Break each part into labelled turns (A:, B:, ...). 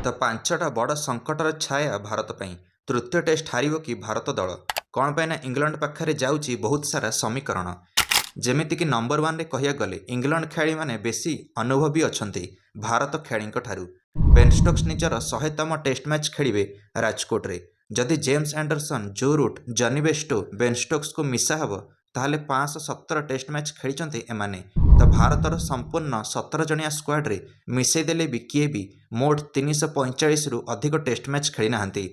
A: ତ ପାଞ୍ଚଟା ବଡ଼ ସଂକଟର ଛାୟା ଭାରତ ପାଇଁ। ତୃତୀୟ ଟେଷ୍ଟ ହାରିବ କି ଭାରତ ଦଳ? କ'ଣ ପାଇଁ ନା ଇଂଲଣ୍ଡ ପାଖରେ ଯାଉଛି ବହୁତ ସାରା ସମୀକରଣ। ଯେମିତିକି ନମ୍ବର 1ରେ କହିବାକୁ ଗଲେ ଇଂଲଣ୍ଡ ଖେଳାଳିମାନେ ବେଶୀ ଅନୁଭବୀ ଅଛନ୍ତି ଭାରତ ଖେଳାଳିଙ୍କ ଠାରୁ। ବେନ୍ ଷ୍ଟୋକ୍ସ ନିଜର 100ତମ ଟେଷ୍ଟ ମ୍ୟାଚ୍ ଖେଳିବେ ରାଜକୋଟରେ। ଯଦି James Anderson, Joe Root, Jonny Bairstow, Ben ଷ୍ଟୋକ୍ସକୁ ମିଶା ହେବ ତାହେଲେ 517 ଟେଷ୍ଟ ମ୍ୟାଚ୍ ଖେଳିଛନ୍ତି ଏମାନେ। ତ ଭାରତର ସମ୍ପୂର୍ଣ୍ଣ 17 ଜଣିଆ ସ୍କ୍ୱାଡ୍ରେ ମିଶାଇ ଦେଲେ ବି କିଏ ବି ମୋଟ 345ରୁ ଅଧିକ ଟେଷ୍ଟ ମ୍ୟାଚ୍ ଖେଳିନାହାନ୍ତି।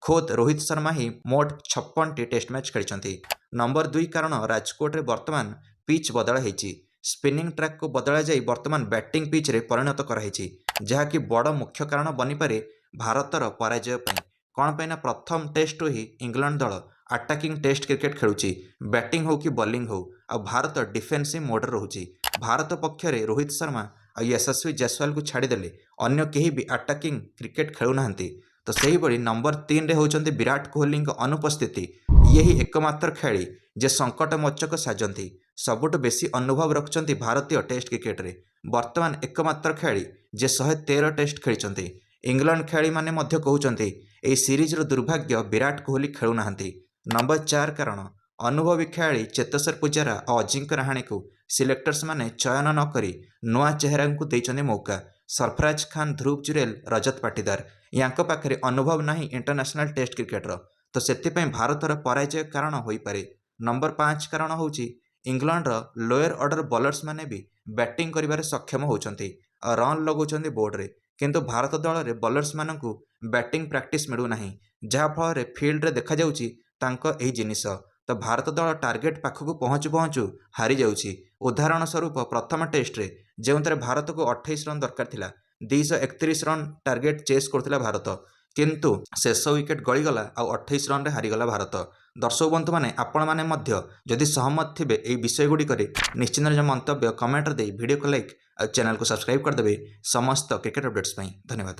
A: ଖୋଦ୍ ରୋହିତ ଶର୍ମା ହିଁ ମୋଟ 56ଟି ଟେଷ୍ଟ ମ୍ୟାଚ୍ ଖେଳିଛନ୍ତି। ନମ୍ବର 2 କାରଣ ରାଜକୋଟରେ ବର୍ତ୍ତମାନ ପିଚ୍ ବଦଳ ହୋଇଛି। ସ୍ପିନିଂ ଟ୍ରାକ୍କୁ ବଦଳାଯାଇ ବର୍ତ୍ତମାନ ବ୍ୟାଟିଂ ପିଚ୍ରେ ପରିଣତ କରାଯାଇଛି, ଯାହାକି ବଡ଼ ମୁଖ୍ୟ କାରଣ ବନିପାରେ ଭାରତର ପରାଜୟ ପାଇଁ। କ'ଣ ପାଇଁ ନା ପ୍ରଥମ ଟେଷ୍ଟରୁ ହିଁ ଇଂଲଣ୍ଡ ଦଳ ଆଟାକିଂ ଟେଷ୍ଟ କ୍ରିକେଟ୍ ଖେଳୁଛି, ବ୍ୟାଟିଂ ହେଉ କି ବୋଲିଂ ହେଉ, ଆଉ ଭାରତ ଡିଫେନ୍ସିଭ୍ ମୋଡ଼ରେ ରହୁଛି। ଭାରତ ପକ୍ଷରେ ରୋହିତ ଶର୍ମା ଆଉ ୟଶସ୍ୱୀ ଜୟସ୍ୱାଲଙ୍କୁ ଛାଡ଼ିଦେଲେ ଅନ୍ୟ କେହି ବି ଆଟାକିଂ କ୍ରିକେଟ୍ ଖେଳୁନାହାନ୍ତି। ତ ସେହିଭଳି ନମ୍ବର 3ରେ ହେଉଛନ୍ତି ବିରାଟ କୋହଲିଙ୍କ ଅନୁପସ୍ଥିତି। ଇଏ ହିଁ ଏକମାତ୍ର ଖେଳାଳି ଯେ ସଙ୍କଟମୋଚକ ସାଜନ୍ତି। ସବୁଠୁ ବେଶୀ ଅନୁଭବ ରଖୁଛନ୍ତି ଭାରତୀୟ ଟେଷ୍ଟ କ୍ରିକେଟରେ। ବର୍ତ୍ତମାନ ଏକମାତ୍ର ଖେଳାଳି ଯେ 113 ଟେଷ୍ଟ ଖେଳିଛନ୍ତି। ଇଂଲଣ୍ଡ ଖେଳାଳିମାନେ ମଧ୍ୟ କହୁଛନ୍ତି ଏହି ସିରିଜର ଦୁର୍ଭାଗ୍ୟ ବିରାଟ କୋହଲି ଖେଳୁନାହାନ୍ତି। ନମ୍ବର 4 କାରଣ ଅନୁଭବୀ ଖେଳାଳି ଚେତେଶ୍ୱର ପୂଜାରା ଓ ଅଜିଙ୍କ୍ୟ ରାହାଣେକୁ ସିଲେକ୍ଟର୍ସମାନେ ଚୟନ ନ କରି ନୂଆ ଚେହେରାଙ୍କୁ ଦେଇଛନ୍ତି ମୌକା। ସରଫରାଜ ଖାନ, ଧ୍ରୁବ ଜୁରେଲ, ରଜତ ପାଟିଦାର ୟାଙ୍କ ପାଖରେ ଅନୁଭବ ନାହିଁ ଇଣ୍ଟରନ୍ୟାସନାଲ ଟେଷ୍ଟ କ୍ରିକେଟର। ତ ସେଥିପାଇଁ ଭାରତର ପରାଜୟ କାରଣ ହୋଇପାରେ। ନମ୍ବର 5 କାରଣ ହେଉଛି ଇଂଲଣ୍ଡର ଲୋୟର ଅର୍ଡର ବୋଲର୍ସମାନେ ବି ବ୍ୟାଟିଂ କରିବାରେ ସକ୍ଷମ ହେଉଛନ୍ତି ଆଉ ରନ୍ ଲଗାଉଛନ୍ତି ବୋର୍ଡରେ। କିନ୍ତୁ ଭାରତ ଦଳରେ ବୋଲର୍ସମାନଙ୍କୁ ବ୍ୟାଟିଂ ପ୍ରାକ୍ଟିସ୍ ମିଳୁନାହିଁ, ଯାହାଫଳରେ ଫିଲ୍ଡରେ ଦେଖାଯାଉଛି ତାଙ୍କ ଏହି ଜିନିଷ। ତ ଭାରତ ଦଳ ଟାର୍ଗେଟ୍ ପାଖକୁ ପହଞ୍ଚୁ ପହଞ୍ଚୁ ହାରିଯାଉଛି। ଉଦାହରଣ ସ୍ୱରୂପ ପ୍ରଥମ ଟେଷ୍ଟରେ ଯେଉଁଥିରେ ଭାରତକୁ 28 ରନ୍ ଦରକାର ଥିଲା, 231 ରନ୍ ଟାର୍ଗେଟ୍ ଚେସ୍ କରୁଥିଲା ଭାରତ, କିନ୍ତୁ ଶେଷ ୱିକେଟ୍ ଗଳିଗଲା ଆଉ 28 ରନ୍ରେ ହାରିଗଲା ଭାରତ। ଦର୍ଶକ ବନ୍ଧୁମାନେ, ଆପଣମାନେ ମଧ୍ୟ ଯଦି ସହମତ ଥିବେ ଏହି ବିଷୟଗୁଡ଼ିକରେ ନିଶ୍ଚିତ ନିଜ ମନ୍ତବ୍ୟ କମେଣ୍ଟରେ ଦେଇ ଭିଡ଼ିଓକୁ ଲାଇକ୍ ଆଉ ଚ୍ୟାନେଲକୁ ସବସ୍କ୍ରାଇବ୍ କରିଦେବେ ସମସ୍ତ କ୍ରିକେଟ୍ ଅପଡେଟ୍ସ ପାଇଁ। ଧନ୍ୟବାଦ।